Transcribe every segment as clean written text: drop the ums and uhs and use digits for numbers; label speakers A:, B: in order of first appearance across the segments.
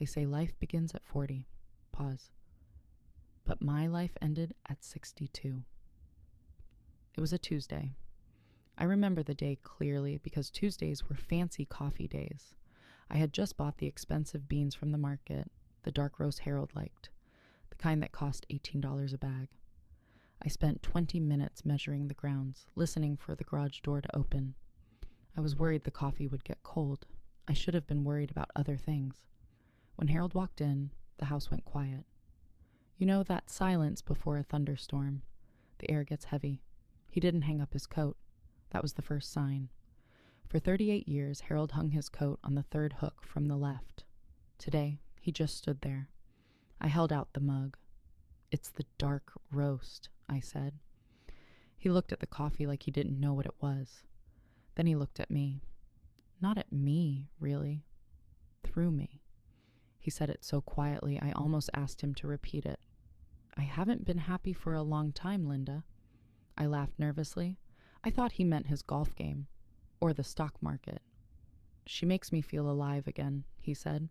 A: They say life begins at 40. Pause. But my life ended at 62. It was a Tuesday. I remember the day clearly because Tuesdays were fancy coffee days. I had just bought the expensive beans from the market, the dark roast Harold liked, the kind that cost $18 a bag. I spent 20 minutes measuring the grounds, listening for the garage door to open. I was worried the coffee would get cold. I should have been worried about other things. When Harold walked in, the house went quiet. You know that silence before a thunderstorm. The air gets heavy. He didn't hang up his coat. That was the first sign. For 38 years, Harold hung his coat on the third hook from the left. Today, he just stood there. I held out the mug. It's the dark roast, I said. He looked at the coffee like he didn't know what it was. Then he looked at me. Not at me, really. Through me. He said it so quietly I almost asked him to repeat it. I haven't been happy for a long time, Linda. I laughed nervously. I thought he meant his golf game. Or the stock market. She makes me feel alive again, he said.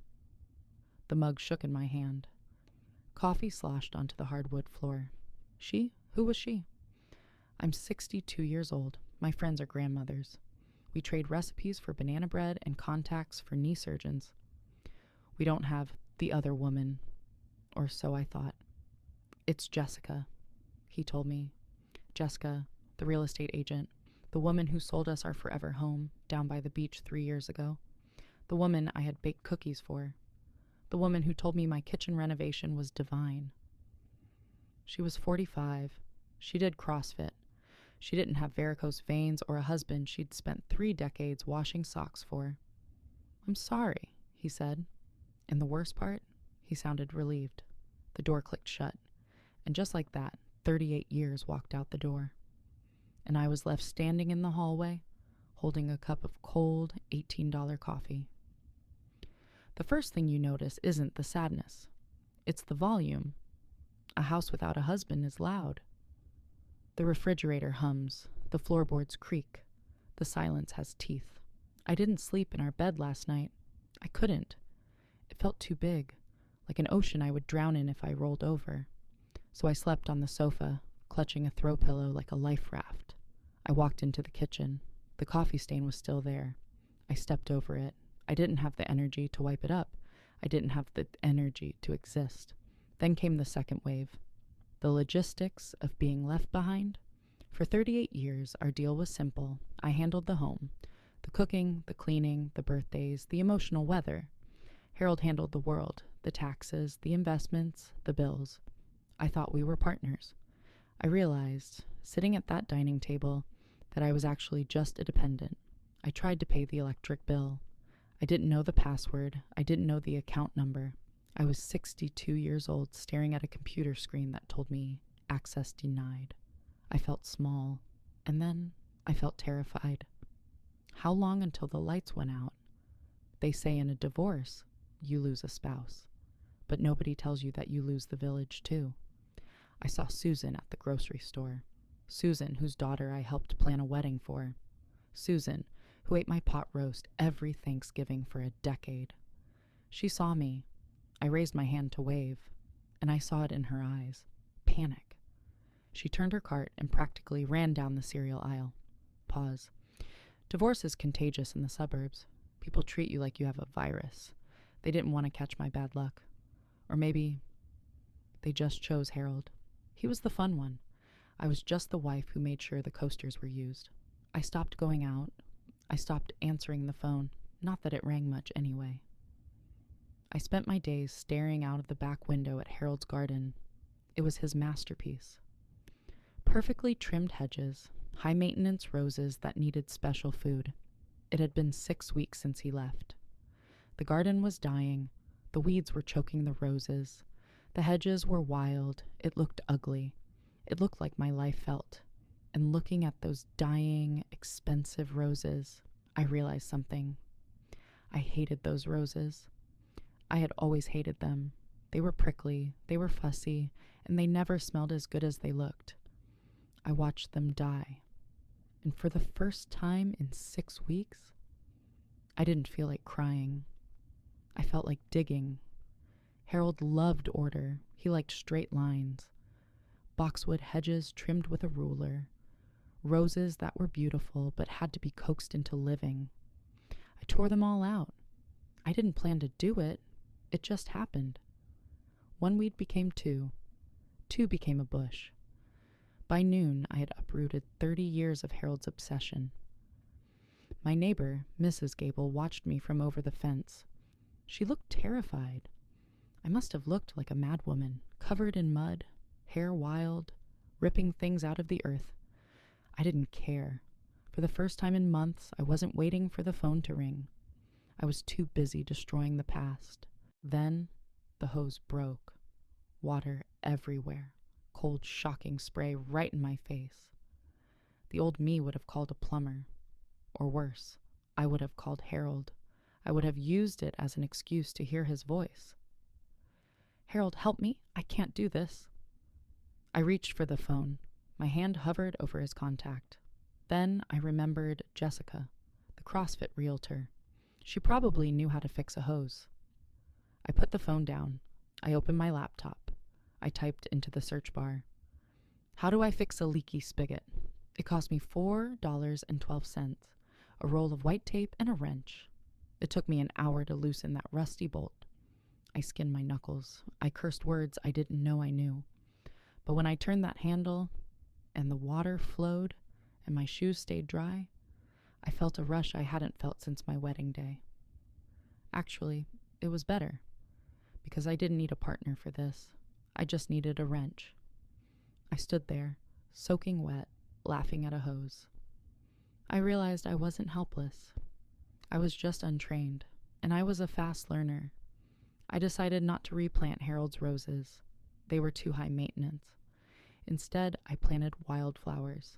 A: The mug shook in my hand. Coffee sloshed onto the hardwood floor. She? Who was she? I'm 62 years old. My friends are grandmothers. We trade recipes for banana bread and contacts for knee surgeons. We don't have the other woman, or so I thought. It's Jessica, he told me. Jessica, the real estate agent, the woman who sold us our forever home down by the beach 3 years ago, the woman I had baked cookies for, the woman who told me my kitchen renovation was divine. She was 45. She did CrossFit. She didn't have varicose veins or a husband she'd spent 3 decades washing socks for. I'm sorry, he said. And the worst part, he sounded relieved. The door clicked shut, and just like that, 38 years walked out the door. And I was left standing in the hallway, holding a cup of cold $18 coffee. The first thing you notice isn't the sadness. It's the volume. A house without a husband is loud. The refrigerator hums. The floorboards creak. The silence has teeth. I didn't sleep in our bed last night. I couldn't. It felt too big, like an ocean I would drown in if I rolled over. So I slept on the sofa, clutching a throw pillow like a life raft. I walked into the kitchen. The coffee stain was still there. I stepped over it. I didn't have the energy to wipe it up. I didn't have the energy to exist. Then came the second wave. The logistics of being left behind. For 38 years, our deal was simple. I handled the home. The cooking, the cleaning, the birthdays, the emotional weather. Harold handled the world, the taxes, the investments, the bills. I thought we were partners. I realized, sitting at that dining table, that I was actually just a dependent. I tried to pay the electric bill. I didn't know the password. I didn't know the account number. I was 62 years old, staring at a computer screen that told me, access denied. I felt small, and then I felt terrified. How long until the lights went out? They say in a divorce, you lose a spouse. But nobody tells you that you lose the village, too. I saw Susan at the grocery store. Susan, whose daughter I helped plan a wedding for. Susan, who ate my pot roast every Thanksgiving for a decade. She saw me. I raised my hand to wave, and I saw it in her eyes. Panic. She turned her cart and practically ran down the cereal aisle. Pause. Divorce is contagious in the suburbs. People treat you like you have a virus. They didn't want to catch my bad luck. Or maybe they just chose Harold. He was the fun one. I was just the wife who made sure the coasters were used. I stopped going out. I stopped answering the phone. Not that it rang much anyway. I spent my days staring out of the back window at Harold's garden. It was his masterpiece. Perfectly trimmed hedges, high-maintenance roses that needed special food. It had been 6 weeks since he left. The garden was dying. The weeds were choking the roses. The hedges were wild. It looked ugly. It looked like my life felt. And looking at those dying, expensive roses, I realized something. I hated those roses. I had always hated them. They were prickly, they were fussy, and they never smelled as good as they looked. I watched them die. And for the first time in 6 weeks, I didn't feel like crying. I felt like digging, Harold loved order. He liked straight lines, boxwood hedges trimmed with a ruler, roses that were beautiful but had to be coaxed into living. I tore them all out. I didn't plan to do it. It just happened. One weed became two. Two became a bush. By noon, I had uprooted 30 years of Harold's obsession. My neighbor, Mrs. Gable, watched me from over the fence. She looked terrified. I must have looked like a madwoman, covered in mud, hair wild, ripping things out of the earth. I didn't care. For the first time in months, I wasn't waiting for the phone to ring. I was too busy destroying the past. Then, the hose broke. Water everywhere. Cold, shocking spray right in my face. The old me would have called a plumber. Or worse, I would have called Harold. I would have used it as an excuse to hear his voice. "Harold, help me. I can't do this." I reached for the phone. My hand hovered over his contact. Then I remembered Jessica, the CrossFit realtor. She probably knew how to fix a hose. I put the phone down. I opened my laptop. I typed into the search bar, "How do I fix a leaky spigot?" It cost me $4.12, a roll of white tape, and a wrench. It took me an hour to loosen that rusty bolt. I skinned my knuckles. I cursed words I didn't know I knew. But when I turned that handle, and the water flowed, and my shoes stayed dry, I felt a rush I hadn't felt since my wedding day. Actually, it was better, because I didn't need a partner for this. I just needed a wrench. I stood there, soaking wet, laughing at a hose. I realized I wasn't helpless. I was just untrained, and I was a fast learner. I decided not to replant Harold's roses. They were too high maintenance. Instead, I planted wildflowers,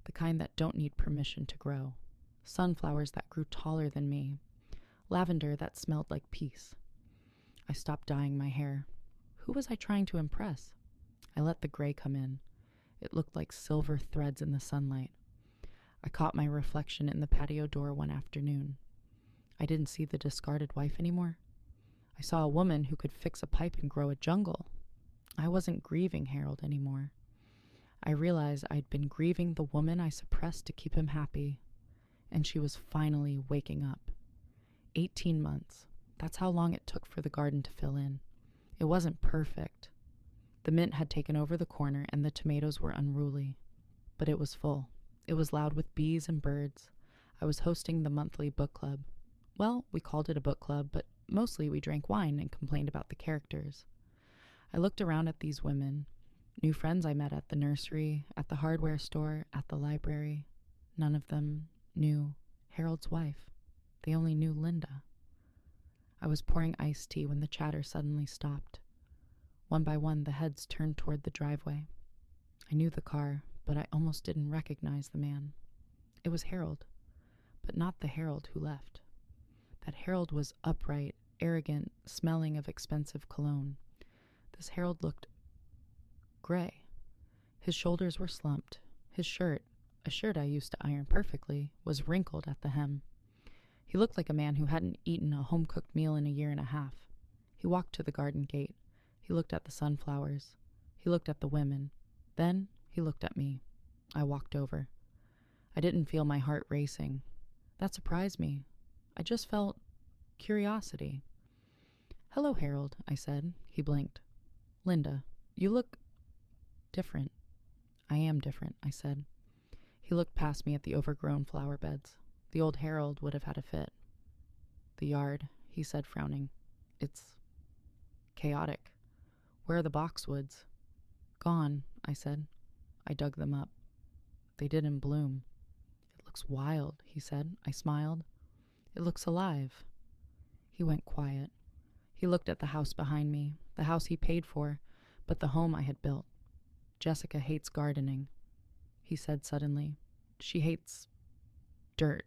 A: the kind that don't need permission to grow. Sunflowers that grew taller than me. Lavender that smelled like peace. I stopped dyeing my hair. Who was I trying to impress? I let the gray come in. It looked like silver threads in the sunlight. I caught my reflection in the patio door one afternoon. I didn't see the discarded wife anymore. I saw a woman who could fix a pipe and grow a jungle. I wasn't grieving Harold anymore. I realized I'd been grieving the woman I suppressed to keep him happy, and she was finally waking up. 18 months. That's how long it took for the garden to fill in. It wasn't perfect. The mint had taken over the corner and the tomatoes were unruly. But it was full. It was loud with bees and birds. I was hosting the monthly book club. Well, we called it a book club, but mostly we drank wine and complained about the characters. I looked around at these women, new friends I met at the nursery, at the hardware store, at the library. None of them knew Harold's wife. They only knew Linda. I was pouring iced tea when the chatter suddenly stopped. One by one, the heads turned toward the driveway. I knew the car, but I almost didn't recognize the man. It was Harold, but not the Harold who left. That Harold was upright, arrogant, smelling of expensive cologne. This Harold looked gray. His shoulders were slumped. His shirt, a shirt I used to iron perfectly, was wrinkled at the hem. He looked like a man who hadn't eaten a home-cooked meal in a year and a half. He walked to the garden gate. He looked at the sunflowers. He looked at the women. Then he looked at me. I walked over. I didn't feel my heart racing. That surprised me. I just felt curiosity. "Hello, Harold," I said. He blinked. "Linda, you look different." "I am different," I said. He looked past me at the overgrown flower beds. The old Harold would have had a fit. "The yard," he said, frowning. "It's chaotic. Where are the boxwoods?" "Gone," I said. I dug them up. They didn't bloom. "It looks wild," he said. I smiled. "It looks alive." He went quiet. He looked at the house behind me, the house he paid for, but the home I had built. "Jessica hates gardening," he said suddenly. "She hates dirt."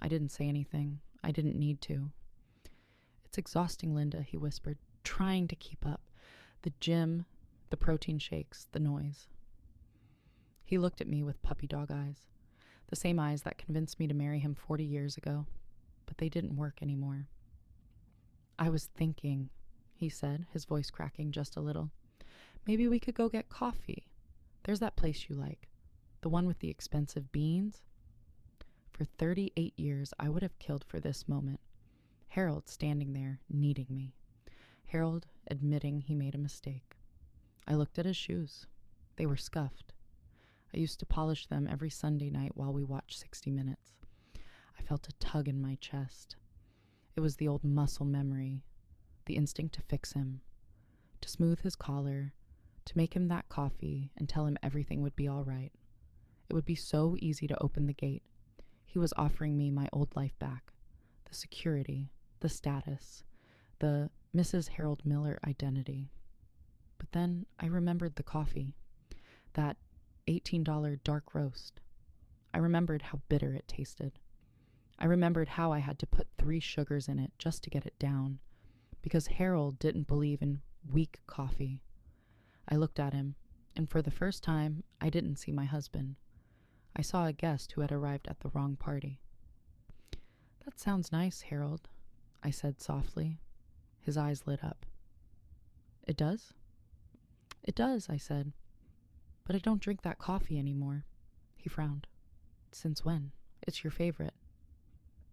A: I didn't say anything. I didn't need to. "It's exhausting, Linda," he whispered, trying to keep up. The gym, the protein shakes, the noise. He looked at me with puppy dog eyes, the same eyes that convinced me to marry him 40 years ago, but they didn't work anymore. "I was thinking," he said, his voice cracking just a little. Maybe we could go get coffee. There's that place you like. The one with the expensive beans. For 38 years, I would have killed for this moment. Harold standing there, needing me. Harold admitting he made a mistake. I looked at his shoes. They were scuffed. I used to polish them every Sunday night while we watched 60 Minutes. I felt a tug in my chest. It was the old muscle memory, the instinct to fix him, to smooth his collar, to make him that coffee and tell him everything would be all right. It would be so easy to open the gate. He was offering me my old life back, the security, the status, the Mrs. Harold Miller identity. But then I remembered the coffee, that $18 dark roast. I remembered how bitter it tasted. I remembered how I had to put 3 sugars in it just to get it down, because Harold didn't believe in weak coffee. I looked at him, and for the first time, I didn't see my husband. I saw a guest who had arrived at the wrong party. "That sounds nice, Harold," I said softly. His eyes lit up. "It does?" "It does," I said. "But I don't drink that coffee anymore." He frowned. "Since when? It's your favorite."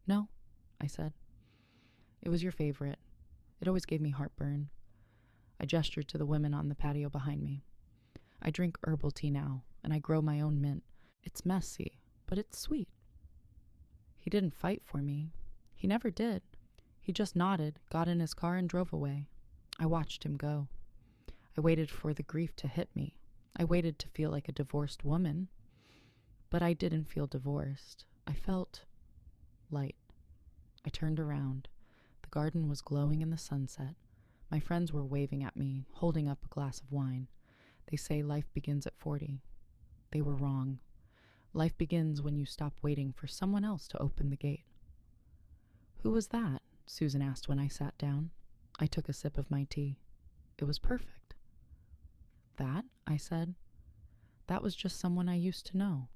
A: "No," I said. "It was your favorite. It always gave me heartburn." I gestured to the women on the patio behind me. "I drink herbal tea now, and I grow my own mint. It's messy, but it's sweet." He didn't fight for me. He never did. He just nodded, got in his car, and drove away. I watched him go. I waited for the grief to hit me. I waited to feel like a divorced woman. But I didn't feel divorced. I felt light. I turned around. The garden was glowing in the sunset. My friends were waving at me, holding up a glass of wine. They say life begins at 40. They were wrong. Life begins when you stop waiting for someone else to open the gate. "Who was that?" Susan asked when I sat down. I took a sip of my tea. It was perfect. "That?" I said. "That was just someone I used to know."